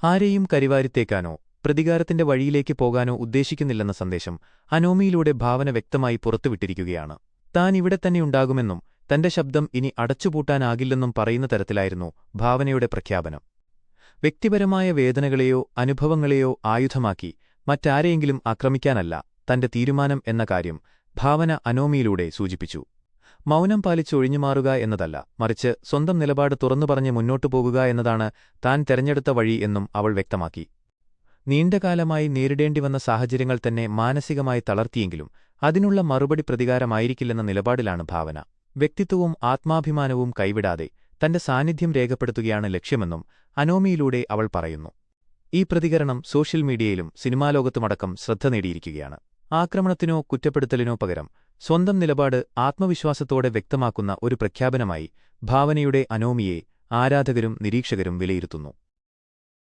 ആരെയും കരിവാരിത്തേക്കാനോ പ്രതികാരത്തിന്റെ വഴിയിലേക്ക് പോകാനോ ഉദ്ദേശിക്കുന്നില്ലെന്ന സന്ദേശം അനോമിയിലൂടെ ഭാവന വ്യക്തമായി പുറത്തുവിട്ടിരിക്കുകയാണ്. താൻ ഇവിടെ തന്നെയുണ്ടാകുമെന്നും തന്റെ ശബ്ദം ഇനി അടച്ചുപൂട്ടാനാകില്ലെന്നും പറയുന്ന തരത്തിലായിരുന്നു ഭാവനയുടെ പ്രഖ്യാപനം. വ്യക്തിപരമായ വേദനകളെയോ അനുഭവങ്ങളെയോ ആയുധമാക്കി മറ്റാരെയെങ്കിലും ആക്രമിക്കാനല്ല തന്റെ തീരുമാനം എന്ന കാര്യം ഭാവന അനോമിയിലൂടെ സൂചിപ്പിച്ചു. മൗനം പാലിച്ച് ഒഴിഞ്ഞുമാറുക എന്നതല്ല, മറിച്ച് സ്വന്തം നിലപാട് തുറന്നുപറഞ്ഞ് മുന്നോട്ടു പോകുക എന്നതാണ് താൻ തെരഞ്ഞെടുത്ത വഴി എന്നും അവൾ വ്യക്തമാക്കി. നീണ്ടകാലമായി നേരിടേണ്ടിവന്ന സാഹചര്യങ്ങൾ തന്നെ മാനസികമായി തളർത്തിയെങ്കിലും അതിനുള്ള മറുപടി പ്രതികാരമായിരിക്കില്ലെന്ന നിലപാടിലാണ് ഭാവന. വ്യക്തിത്വവും ആത്മാഭിമാനവും കൈവിടാതെ തന്റെ സാന്നിധ്യം രേഖപ്പെടുത്തുകയാണ് ലക്ഷ്യമെന്നും അനോമിയിലൂടെ അവൾ പറയുന്നു. ഈ പ്രതികരണം സോഷ്യൽ മീഡിയയിലും സിനിമാലോകത്തുമടക്കം ശ്രദ്ധ നേടിയിരിക്കുകയാണ്. ആക്രമണത്തിനോ കുറ്റപ്പെടുത്തലിനോ പകരം സ്വന്തം നിലപാട് ആത്മവിശ്വാസത്തോടെ വ്യക്തമാക്കുന്ന ഒരു പ്രഖ്യാപനമായി ഭാവനയുടെ അനോമിയെ ആരാധകരും നിരീക്ഷകരും വിലയിരുത്തുന്നു.